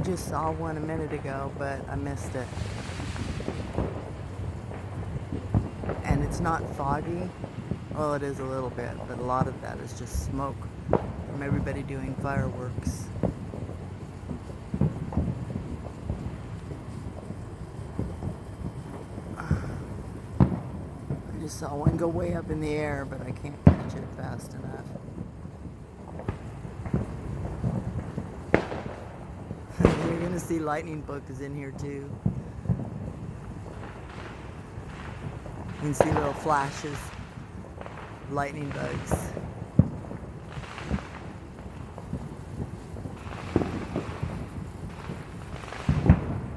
just saw one a minute ago, but I missed it. And it's not foggy. Well, it is a little bit, but a lot of that is just smoke from everybody doing fireworks. I just saw one go way up in the air, but I can't catch it fast enough. You're gonna see Lightning book is in here too. You can see little flashes of lightning bugs.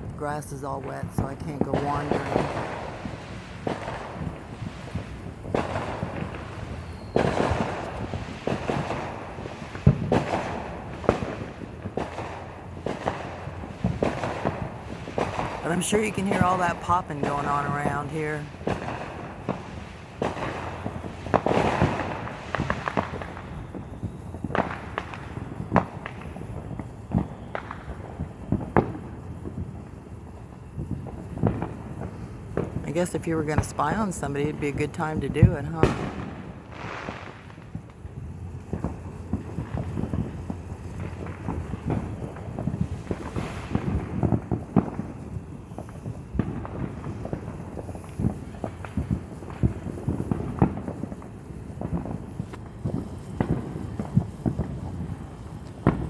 The grass is all wet, so I can't go wandering. But I'm sure you can hear all that popping going on around here. I guess if you were going to spy on somebody, it'd be a good time to do it, huh?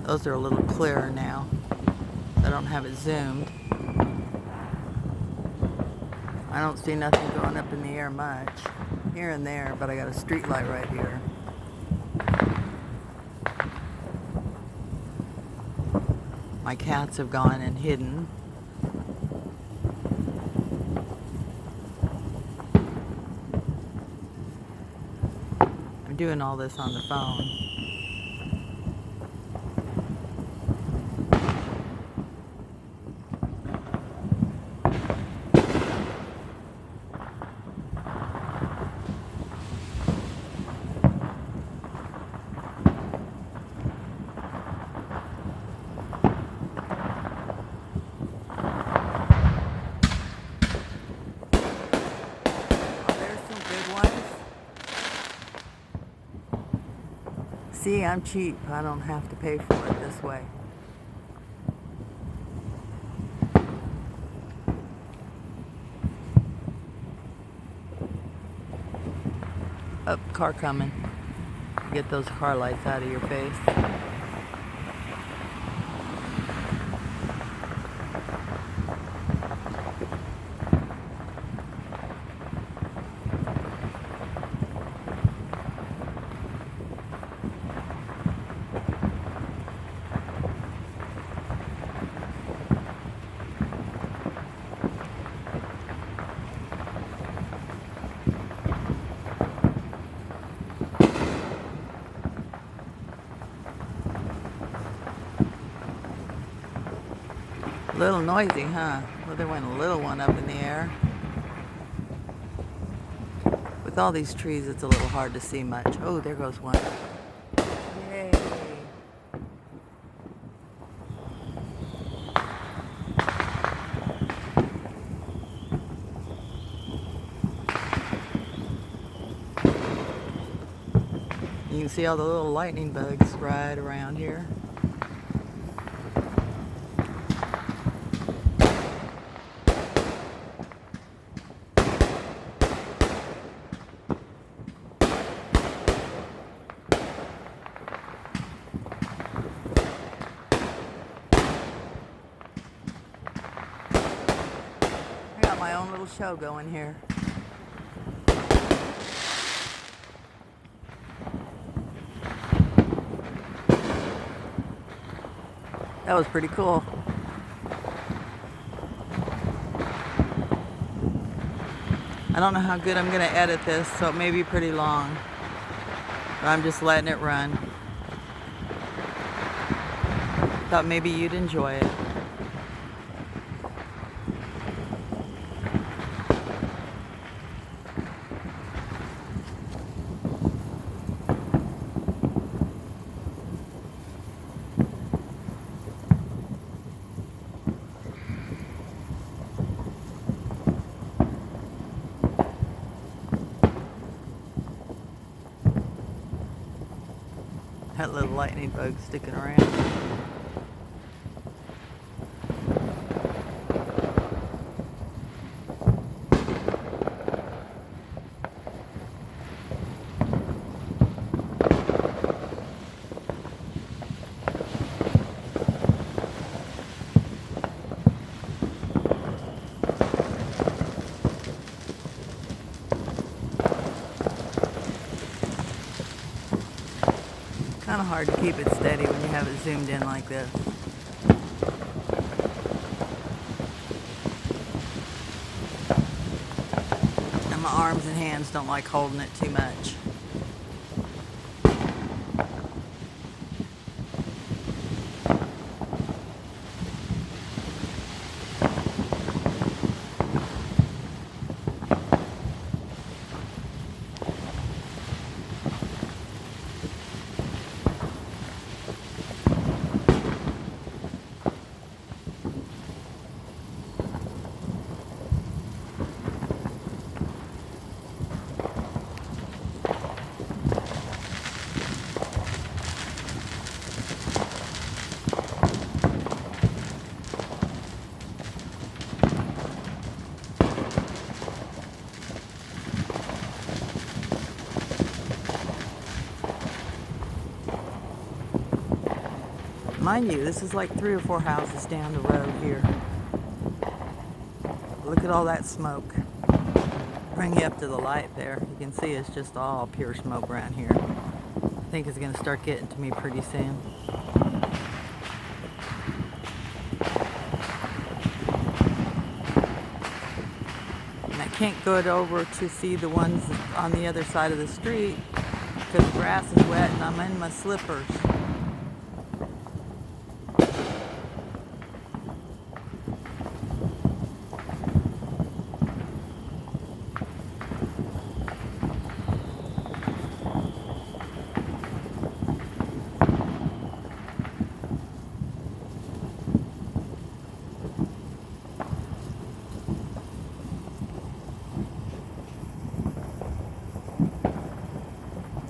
Those are a little clearer now. I don't have it zoomed. I don't see nothing going up in the air much. Here and there, but I got a street light right here. My cats have gone and hidden. I'm doing all this on the phone. See, I'm cheap. I don't have to pay for it this way. Up, car coming. Get those car lights out of your face. A little noisy, huh? Well, there went a little one up in the air. With all these trees, it's a little hard to see much. Oh, there goes one. Yay! You can see all the little lightning bugs right around here. My own little show going here. That was pretty cool. I don't know how good I'm going to edit this, so it may be pretty long. But I'm just letting it run. Thought maybe you'd enjoy it. That little lightning bug sticking around. Kind of hard to keep it steady when you have it zoomed in like this. And my arms and hands don't like holding it too much. Mind you, this is like 3 or 4 houses down the road here. Look at all that smoke. Bring you up to the light there. You can see it's just all pure smoke around here. I think it's going to start getting to me pretty soon. And I can't go over to see the ones on the other side of the street because the grass is wet and I'm in my slippers.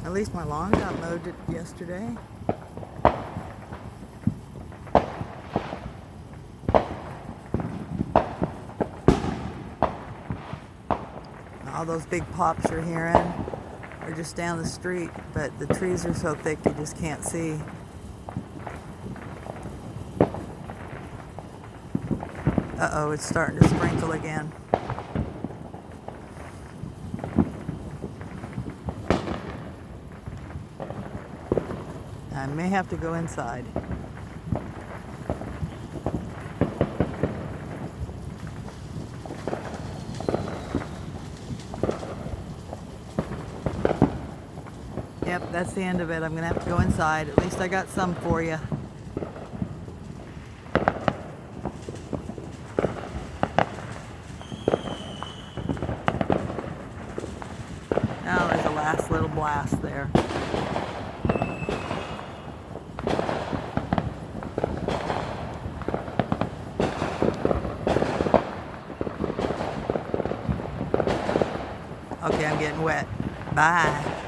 At least my lawn got mowed yesterday. All those big pops you're hearing are just down the street, but the trees are so thick you just can't see. Uh-oh, it's starting to sprinkle again. I may have to go inside. Yep, that's the end of it. I'm gonna have to go inside. At least I got some for you. Now there's a last little blast there. Okay, I'm getting wet. Bye.